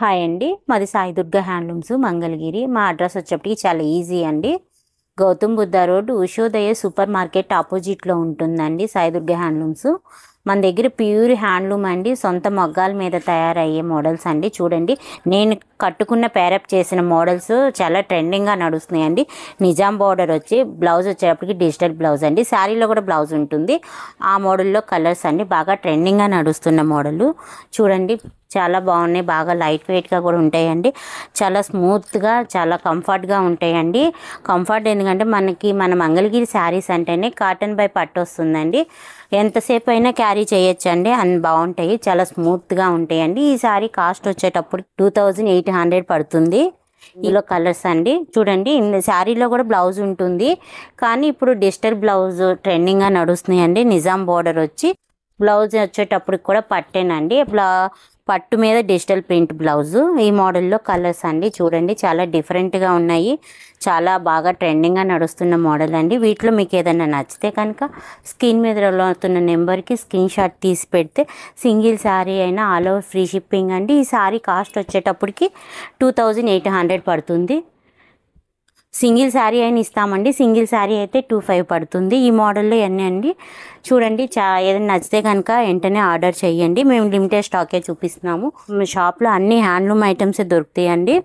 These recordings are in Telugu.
హాయ్ అండి. మాది సాయి దుర్గా హ్యాండ్లూమ్స్ మంగళగిరి. మా అడ్రస్ వచ్చేప్పటికి చాలా ఈజీ అండి. Gautam Buddha road Ushodaya super market ఆపోజిట్లో ఉంటుందండి సాయి దుర్గా హ్యాండ్లూమ్స్. మన దగ్గర ప్యూర్ హ్యాండ్లూమ్ అండి, సొంత మగ్గాల మీద తయారయ్యే మోడల్స్ అండి. చూడండి, నేను కట్టుకున్న పేరప్ చేసిన మోడల్స్ చాలా ట్రెండింగ్గా నడుస్తున్నాయండి. నిజాం బార్డర్ వచ్చి బ్లౌజ్ వచ్చేటప్పటికి డిజిటల్ బ్లౌజ్ అండి. శారీలో కూడా బ్లౌజ్ ఉంటుంది. ఆ మోడల్లో కలర్స్ అండి బాగా ట్రెండింగ్గా నడుస్తున్న మోడలు. చూడండి, చాలా బాగున్నాయి. బాగా లైట్ వెయిట్గా కూడా ఉంటాయండి. చాలా స్మూత్గా, చాలా కంఫర్ట్గా ఉంటాయండి. కంఫర్ట్ ఎందుకంటే మన మంగళగిరి శారీస్ అంటేనే కాటన్ బై పట్టు వస్తుందండి. ఎంతసేపు అయినా క్యారీ చేయొచ్చండి, అన్ని బాగుంటాయి. చాలా స్మూత్గా ఉంటాయండి. ఈ శారీ కాస్ట్ వచ్చేటప్పుడు 2800 పడుతుంది. ఇలా కలర్స్ అండి. చూడండి, శారీలో కూడా బ్లౌజ్ ఉంటుంది, కానీ ఇప్పుడు డిజిటల్ బ్లౌజ్ ట్రెండింగ్గా నడుస్తున్నాయండి. నిజాం బోర్డర్ వచ్చి బ్లౌజ్ వచ్చేటప్పటికి కూడా పట్టేనండి. పట్టు మీద డిజిటల్ ప్రింట్ బ్లౌజు. ఈ మోడల్లో కలర్స్ అండి. చూడండి, చాలా డిఫరెంట్గా ఉన్నాయి. చాలా బాగా ట్రెండింగ్గా నడుస్తున్న మోడల్ అండి. వీటిలో మీకు ఏదైనా నచ్చితే కనుక స్క్రీన్ మీద అవుతున్న నెంబర్కి స్క్రీన్ షాట్ తీసి పెడితే సింగిల్ శారీ అయినా ఆల్ ఓవర్ ఫ్రీ షిప్పింగ్ అండి. ఈ శారీ కాస్ట్ వచ్చేటప్పటికి 2800 పడుతుంది. సింగిల్ శారీ అయినా ఇస్తామండి. సింగిల్ శారీ అయితే 2500 పడుతుంది. ఈ మోడల్లో ఎన్ని అండి. చూడండి, ఏదైనా నచ్చితే కనుక వెంటనే ఆర్డర్ చేయండి. మేము లిమిటెడ్ స్టాకే చూపిస్తున్నాము. షాప్లో అన్ని హ్యాండ్లూమ్ ఐటమ్సే దొరుకుతాయండి.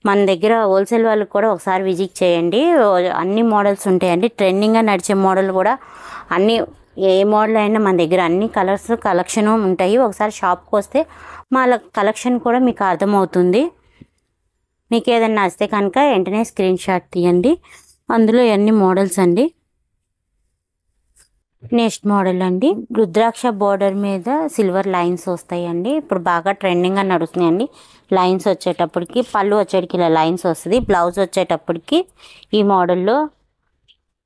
మన దగ్గర హోల్సేల్ వాళ్ళకి కూడా ఒకసారి విజిట్ చేయండి. అన్ని మోడల్స్ ఉంటాయండి. ట్రెండింగ్గా నడిచే మోడల్ కూడా అన్ని, ఏ మోడల్ అయినా మన దగ్గర అన్ని కలర్స్ కలెక్షన్ ఉంటాయి. ఒకసారి షాప్కి వస్తే మా కలెక్షన్ కూడా మీకు అర్థమవుతుంది. మీకు ఏదైనా నచ్చితే కనుక వెంటనే స్క్రీన్ షాట్ తీయండి. అందులో ఎన్ని మోడల్స్ అండి. నెక్స్ట్ మోడల్ అండి, రుద్రాక్ష బోర్డర్ మీద సిల్వర్ లైన్స్ వస్తాయండి. ఇప్పుడు బాగా ట్రెండింగ్గా నడుస్తున్నాయండి. లైన్స్ వచ్చేటప్పటికి, పళ్ళు వచ్చేటికి ఇలా లైన్స్ వస్తుంది. బ్లౌజ్ వచ్చేటప్పటికి ఈ మోడల్లో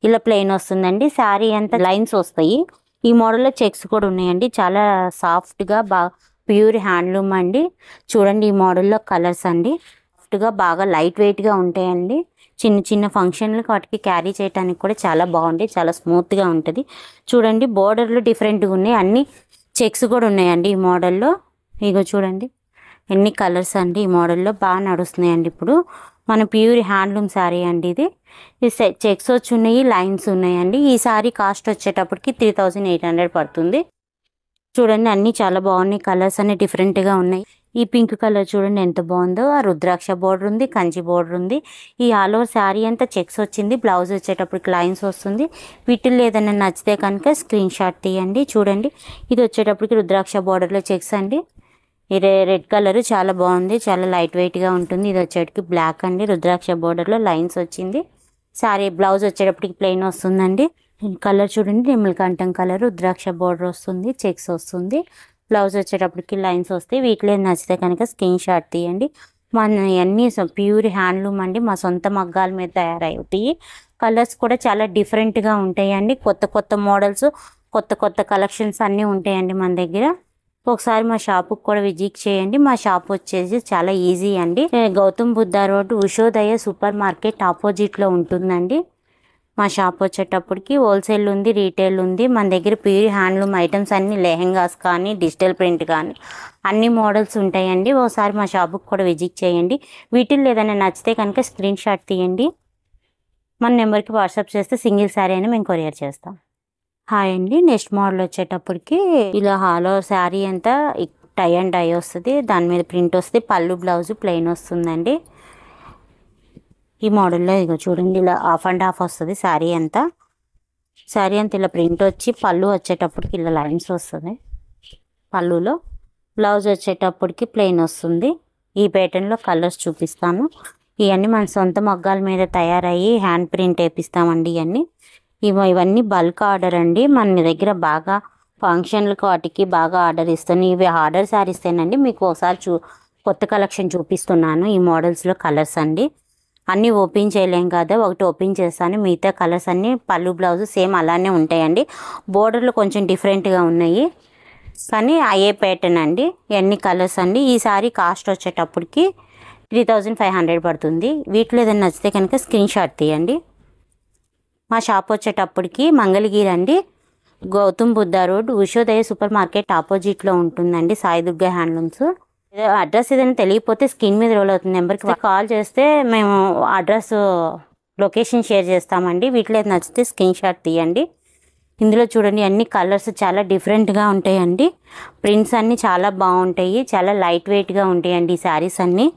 ఇలా ప్లెయిన్ వస్తుందండి. శారీ అంతా లైన్స్ వస్తాయి. ఈ మోడల్లో చెక్స్ కూడా ఉన్నాయండి. చాలా సాఫ్ట్గా ప్యూర్ హ్యాండ్లూమ్ అండి. చూడండి, ఈ మోడల్లో కలర్స్ అండి. సాఫ్ట్గా బాగా లైట్ వెయిట్గా ఉంటాయండి. చిన్న చిన్న ఫంక్షన్లకు వాటికి క్యారీ చేయడానికి కూడా చాలా బాగుంటాయి. చాలా స్మూత్గా ఉంటుంది. చూడండి, బోర్డర్లు డిఫరెంట్గా ఉన్నాయి. అన్ని చెక్స్ కూడా ఉన్నాయండి ఈ మోడల్లో. ఇగో చూడండి, ఎన్ని కలర్స్ అండి. ఈ మోడల్లో బాగా నడుస్తున్నాయండి. ఇప్పుడు మన ప్యూర్ హ్యాండ్లూమ్ శారీ అండి ఇది. చెక్స్ వచ్చి ఉన్నాయి, లైన్స్ ఉన్నాయండి. ఈ శారీ కాస్ట్ వచ్చేటప్పటికి 3800 పడుతుంది. చూడండి, అన్నీ చాలా బాగున్నాయి. కలర్స్ అన్ని డిఫరెంట్గా ఉన్నాయి. ఈ పింక్ కలర్ చూడండి ఎంత బాగుందో. ఆ రుద్రాక్ష బోర్డర్ ఉంది, కంచి బోర్డర్ ఉంది. ఈ ఆల్ ఓవర్ శారీ అంతా చెక్స్ వచ్చింది. బ్లౌజ్ వచ్చేటప్పటికి లైన్స్ వస్తుంది. వీటిల్లో ఏదైనా నచ్చితే కనుక స్క్రీన్ షాట్ తీయండి. చూడండి, ఇది వచ్చేటప్పటికి రుద్రాక్ష బోర్డర్లో చెక్స్ అండి. ఇది రెడ్ కలర్ చాలా బాగుంది. చాలా లైట్ వెయిట్గా ఉంటుంది. ఇది వచ్చేటికి బ్లాక్ అండి. రుద్రాక్ష బోర్డర్లో లైన్స్ వచ్చింది. శారీ బ్లౌజ్ వచ్చేటప్పటికి ప్లెయిన్ వస్తుందండి. కలర్ చూడండి, నిమ్మలకంఠం కలర్, రుద్రాక్ష బోర్డర్ వస్తుంది, చెక్స్ వస్తుంది. బ్లౌజ్ వచ్చేటప్పటికి లైన్స్ వస్తాయి. వీటిలో నచ్చితే కనుక స్క్రీన్ షాట్ తీయండి. మన అన్నీ ప్యూర్ హ్యాండ్లూమ్ అండి. మా సొంత మగ్గాల మీద తయారవుతాయి. కలర్స్ కూడా చాలా డిఫరెంట్గా ఉంటాయండి. కొత్త కొత్త మోడల్స్, కొత్త కొత్త కలెక్షన్స్ అన్నీ ఉంటాయండి మన దగ్గర. ఒకసారి మా షాపుకి కూడా విజిట్ చేయండి. మా షాప్ వచ్చేసి చాలా ఈజీ అండి. Gautam Buddha road Ushodaya super market ఆపోజిట్లో ఉంటుందండి. మా షాప్ వచ్చేటప్పటికి హోల్సేల్ ఉంది, రీటైల్ ఉంది. మన దగ్గర ప్యూర్ హ్యాండ్లూమ్ ఐటమ్స్ అన్ని లెహెంగాస్ కానీ, డిజిటల్ ప్రింట్ కానీ అన్ని మోడల్స్ ఉంటాయండి. ఒకసారి మా షాపుకి కూడా విజిట్ చేయండి. వీటిల్లో ఏదైనా నచ్చితే కనుక స్క్రీన్ షాట్ తీయండి. మన నెంబర్కి వాట్సాప్ చేస్తే సింగిల్ శారీ అయినా మేము కొరియర్ చేస్తాం. హాయ్ అండి. నెక్స్ట్ మోడల్ వచ్చేటప్పటికి ఇలా హాలో శారీ అంతా టై అండ్ డై వస్తుంది. దాని మీద ప్రింట్ వస్తుంది. పళ్ళు బ్లౌజ్ ప్లెయిన్ వస్తుందండి. ఈ మోడల్లో ఇక చూడండి, ఇలా హాఫ్ అండ్ హాఫ్ వస్తుంది శారీ అంతా. శారీ అంతా ఇలా ప్రింట్ వచ్చి పళ్ళు వచ్చేటప్పటికి ఇలా లైన్స్ వస్తుంది. పళ్ళులో బ్లౌజ్ వచ్చేటప్పటికి ప్లెయిన్ వస్తుంది. ఈ ప్యాటర్న్లో కలర్స్ చూపిస్తాను. ఇవన్నీ మన సొంత మగ్గాల మీద తయారయ్యి హ్యాండ్ ప్రింట్ వేపిస్తామండి. ఇవన్నీ బల్క్ ఆర్డర్ అండి. మన దగ్గర బాగా ఫంక్షన్లకు వాటికి బాగా ఆర్డర్ ఇస్తాను. ఇవి ఆర్డర్ శారీస్తేనండి. మీకు ఒకసారి కొత్త కలెక్షన్ చూపిస్తున్నాను. ఈ మోడల్స్లో కలర్స్ అండి. అన్నీ ఓపెన్ చేయలేం కదా, ఒకటి ఓపెన్ చేస్తాను. మిగతా కలర్స్ అన్నీ పళ్ళు బ్లౌజ్ సేమ్ అలానే ఉంటాయండి. బోర్డర్లు కొంచెం డిఫరెంట్గా ఉన్నాయి, కానీ అయ్యే ప్యాటర్న్ అండి. ఎన్ని కలర్స్ అండి. ఈ సారీ కాస్ట్ వచ్చేటప్పటికి 3500 పడుతుంది. వీటిలో ఏదైనా నచ్చితే కనుక స్క్రీన్ షాట్ తీయండి. మా షాప్ వచ్చేటప్పటికి మంగళగిరి అండి. Gautam Buddha road Ushodaya super market ఆపోజిట్లో ఉంటుందండి సాయి దుర్గా హ్యాండ్లూమ్స్. అడ్రస్ ఏదైనా తెలియకపోతే స్క్రీన్ మీద రోల్ అవుతుంది నెంబర్కి కాల్ చేస్తే మేము అడ్రస్ లొకేషన్ షేర్ చేస్తామండి. వీటిలో నచ్చితే స్క్రీన్ షాట్ తీయండి. ఇందులో చూడండి అన్ని కలర్స్ చాలా డిఫరెంట్గా ఉంటాయండి. ప్రింట్స్ అన్నీ చాలా బాగుంటాయి, చాలా లైట్ వెయిట్గా ఉంటాయండి ఈ శారీస్ అన్నీ.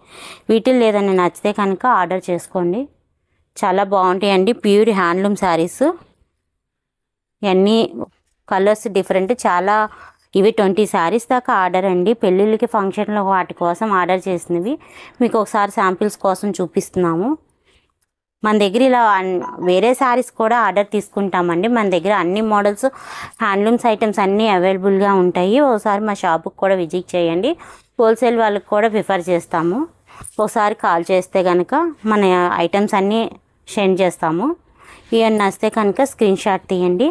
వీటిల్లో ఏదైనా నచ్చితే కనుక ఆర్డర్ చేసుకోండి. చాలా బాగుంటాయండి, ప్యూర్ హ్యాండ్లూమ్ శారీస్. ఇవన్నీ కలర్స్ డిఫరెంట్, చాలా ఇవి 20 శారీస్ దాకా ఆర్డర్ అండి. పెళ్ళిళ్ళకి ఫంక్షన్లో వాటి కోసం ఆర్డర్ చేసినవి మీకు ఒకసారి శాంపిల్స్ కోసం చూపిస్తున్నాము. మన దగ్గర ఇలా వేరే శారీస్ కూడా ఆర్డర్ తీసుకుంటామండి. మన దగ్గర అన్ని మోడల్స్ హ్యాండ్లూమ్స్ ఐటమ్స్ అన్నీ అవైలబుల్గా ఉంటాయి. ఒకసారి మా షాపుకి కూడా విజిట్ చేయండి. హోల్సేల్ వాళ్ళకి కూడా ప్రిఫర్ చేస్తాము. ఒకసారి కాల్ చేస్తే కనుక మన ఐటమ్స్ అన్నీ సెండ్ చేస్తాము. ఇవన్నీ నచ్చితే కనుక స్క్రీన్ షాట్ తీయండి.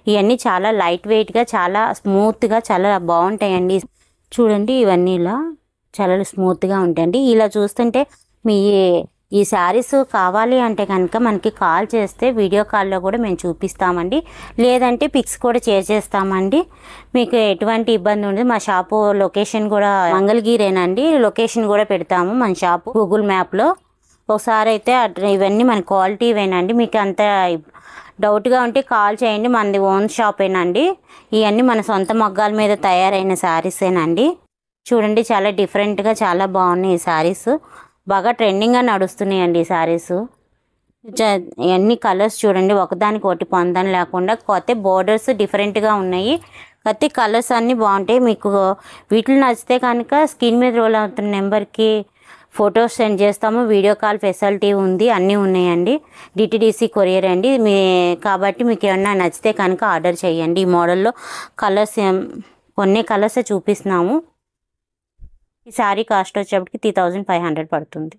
ఇవన్నీ చాలా లైట్ వెయిట్గా, చాలా స్మూత్గా, చాలా బాగుంటాయండి. చూడండి ఇవన్నీ ఇలా చాలా స్మూత్గా ఉంటాయండి. ఇలా చూస్తుంటే ఈ శారీస్ కావాలి అంటే కనుక మనకి కాల్ చేస్తే వీడియో కాల్లో కూడా మేము చూపిస్తామండి. లేదంటే పిక్స్ కూడా షేర్ చేస్తామండి. మీకు ఎటువంటి ఇబ్బంది ఉండదు. మా షాపు లొకేషన్ కూడా మంగళగిరేనండి. లొకేషన్ కూడా పెడతాము మన షాపు గూగుల్ మ్యాప్లో. ఒకసారి అయితే ఇవన్నీ మన క్వాలిటీవేనండి. మీకు అంత డౌట్గా ఉంటే కాల్ చేయండి. మనది ఓన్ షాపేనండి. ఇవన్నీ మన సొంత మగ్గాల మీద తయారైన శారీసేనండి. చూడండి చాలా డిఫరెంట్గా చాలా బాగున్నాయి ఈ శారీస్. బాగా ట్రెండింగ్గా నడుస్తున్నాయండి ఈ శారీస్. ఇవన్నీ కలర్స్ చూడండి, ఒకదానికి ఒకటి పొందని లేకుండా కొత్త బోర్డర్స్ డిఫరెంట్గా ఉన్నాయి. కొత్త కలర్స్ అన్నీ బాగుంటాయి. మీకు వీటిలో నచ్చితే కనుక స్క్రీన్ మీద రోల్ అవుతున్న నెంబర్కి ఫొటోస్ సెండ్ చేస్తాము. వీడియో కాల్ ఫెసిలిటీ ఉంది, అన్నీ ఉన్నాయండి. డిటిడిసి కొరియర్ అండి. కాబట్టి మీకు ఏమన్నా నచ్చితే కనుక ఆర్డర్ చేయండి. ఈ మోడల్లో కలర్స్ కొన్ని కలర్సే చూపిస్తున్నాము. ఈ శారీ కాస్ట్ వచ్చేప్పటికి 3500 పడుతుంది.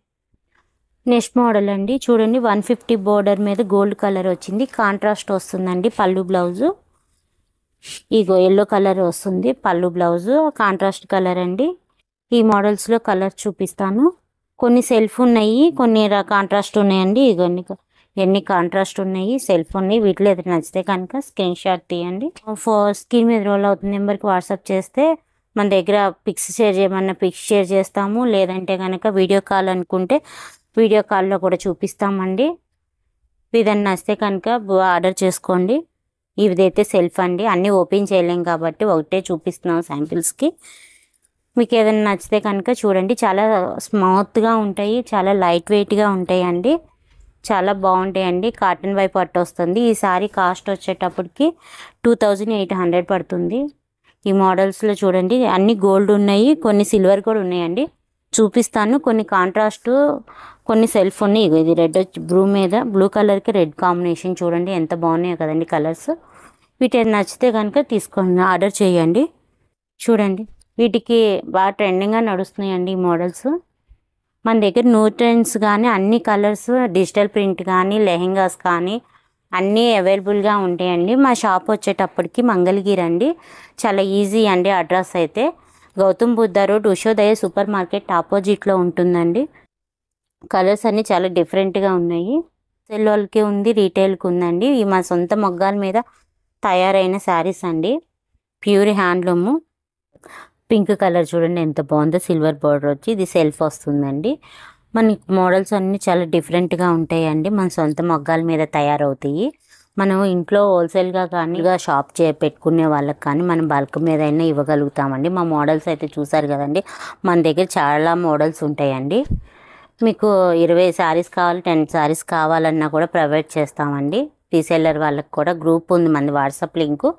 నెక్స్ట్ మోడల్ అండి. చూడండి 150 బోర్డర్ మీద గోల్డ్ కలర్ వచ్చింది. కాంట్రాస్ట్ వస్తుందండి పళ్ళు బ్లౌజు. ఇగో ఎల్లో కలర్ వస్తుంది పళ్ళు బ్లౌజు, కాంట్రాస్ట్ కలర్ అండి. ఈ మోడల్స్లో కలర్ చూపిస్తాను. కొన్ని సెల్ఫ్ ఉన్నాయి, కొన్ని కాంట్రాస్ట్ ఉన్నాయండి. ఇవన్నీ ఎన్ని కాంట్రాస్ట్ ఉన్నాయి, సెల్ఫ్ ఉన్నాయి. వీటిలో ఏదైనా నచ్చితే కనుక స్క్రీన్ షాట్ తీయండి. స్క్రీన్ మీద రోల్ అవుతున్న నెంబర్కి వాట్సాప్ చేస్తే మన దగ్గర పిక్స్ షేర్ చేయమన్నా పిక్స్ షేర్ చేస్తాము. లేదంటే కనుక వీడియో కాల్ అనుకుంటే వీడియో కాల్లో కూడా చూపిస్తామండి. ఏదైనా నచ్చితే కనుక ఆర్డర్ చేసుకోండి. ఇదైతే సెల్ఫ్ అండి, అన్నీ ఓపెన్ చేయలేం కాబట్టి ఒకటే చూపిస్తున్నాం శాంపిల్స్కి. మీకు ఏదైనా నచ్చితే కనుక చూడండి. చాలా స్మూత్గా ఉంటాయి, చాలా లైట్ వెయిట్గా ఉంటాయండి, చాలా బాగుంటాయండి. కాటన్ వైపు పట్టు వస్తుంది. ఈ సారీ కాస్ట్ వచ్చేటప్పటికి 2800 పడుతుంది. ఈ మోడల్స్లో చూడండి అన్ని గోల్డ్ ఉన్నాయి, కొన్ని సిల్వర్ కూడా ఉన్నాయండి. చూపిస్తాను. కొన్ని కాంట్రాస్ట్, కొన్ని సెల్ఫ్ ఉన్నాయి. ఇది రెడ్ బ్లూ కలర్కి రెడ్ కాంబినేషన్ చూడండి ఎంత బాగున్నాయో కదండి కలర్స్. వీటి నచ్చితే కనుక తీసుకోండి, ఆర్డర్ చేయండి. చూడండి వీటికి బాగా ట్రెండింగ్గా నడుస్తున్నాయండి ఈ మోడల్స్. మన దగ్గర న్యూ ట్రెండ్స్ కానీ అన్ని కలర్స్, డిజిటల్ ప్రింట్ కానీ, లెహెంగాస్ కానీ అన్నీ అవైలబుల్గా ఉంటాయండి. మా షాప్ వచ్చేటప్పటికి మంగళగిరి అండి. చాలా ఈజీ అండి. అడ్రస్ అయితే Gautam Buddha road, Ushodaya super market ఆపోజిట్లో ఉంటుందండి. కలర్స్ అన్నీ చాలా డిఫరెంట్గా ఉన్నాయి. సెల్ వాళ్ళకి ఉంది, రీటైల్కి ఉందండి. ఇవి మా సొంత మొగ్గాల మీద తయారైన శారీస్ అండి, ప్యూర్ హ్యాండ్లూము. పింక్ కలర్ చూడండి ఎంత బాగుందో, సిల్వర్ బార్డర్ వచ్చి ఇది సెల్ఫ్ వస్తుందండి. మన మోడల్స్ అన్నీ చాలా డిఫరెంట్గా ఉంటాయండి. మన సొంత మొగ్గాల మీద తయారవుతాయి. మనం ఇంట్లో హోల్సేల్గా కానీ షాప్ పెట్టుకునే వాళ్ళకి కానీ మనం బల్క్ మీద అయినా ఇవ్వగలుగుతామండి. మా మోడల్స్ అయితే చూసారు కదండి. మన దగ్గర చాలా మోడల్స్ ఉంటాయండి. మీకు 20 శారీస్ కావాలి, 10 శారీస్ కావాలన్నా కూడా ప్రొవైడ్ చేస్తామండి. రీసెల్లర్ వాళ్ళకి కూడా గ్రూప్ ఉంది మనది, వాట్సాప్ లింకు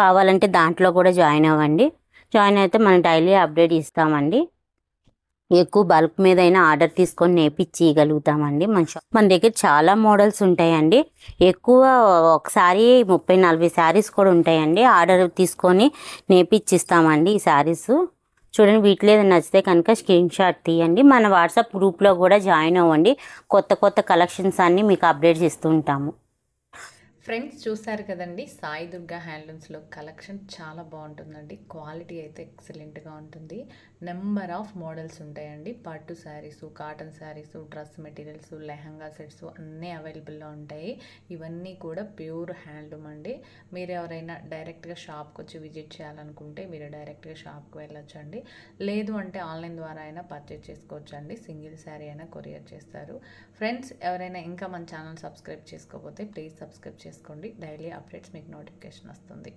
కావాలంటే దాంట్లో కూడా జాయిన్ అవ్వండి. జాయిన్ అయితే మనం డైలీ అప్డేట్ ఇస్తామండి. ఎక్కువ బల్క్ మీద అయినా ఆర్డర్ తీసుకొని నేపిచ్చి ఇవ్వగలుగుతామండి. మన దగ్గర చాలా మోడల్స్ ఉంటాయండి. ఎక్కువ ఒకసారి 30-40 శారీస్ కూడా ఉంటాయండి. ఆర్డర్ తీసుకొని నేపిచ్చిస్తామండి ఈ శారీస్. చూడండి వీటిలో ఏదైనా నచ్చితే కనుక స్క్రీన్ షాట్ తీయండి. మన వాట్సాప్ గ్రూప్లో కూడా జాయిన్ అవ్వండి. కొత్త కొత్త కలెక్షన్స్ అన్నీ మీకు అప్డేట్స్ ఇస్తూ ఉంటాము. ఫ్రెండ్స్ చూసారు కదండి, సాయి దుర్గా హ్యాండ్లూమ్స్లో కలెక్షన్ చాలా బాగుంటుందండి. క్వాలిటీ అయితే ఎక్సలెంట్గా ఉంటుంది. నెంబర్ ఆఫ్ మోడల్స్ ఉంటాయండి. పట్టు saris, cotton saris, dress materials, lehenga sets అన్నీ అవైలబుల్లో ఉంటాయి. ఇవన్నీ కూడా ప్యూర్ హ్యాండ్లూమ్ అండి. మీరు ఎవరైనా డైరెక్ట్గా షాప్కి వచ్చి విజిట్ చేయాలనుకుంటే మీరు డైరెక్ట్గా షాప్కి వెళ్ళొచ్చండి. లేదు అంటే ఆన్లైన్ ద్వారా అయినా పర్చేజ్ చేసుకోవచ్చండి. సింగిల్ శారీ అయినా కొరియర్ చేస్తారు. ఫ్రెండ్స్ ఎవరైనా ఇంకా మన ఛానల్ సబ్స్క్రైబ్ చేసుకోకపోతే ప్లీజ్ సబ్స్క్రైబ్ చేసుకోండి. డైలీ అప్డేట్స్ మీకు నోటిఫికేషన్ వస్తుంది.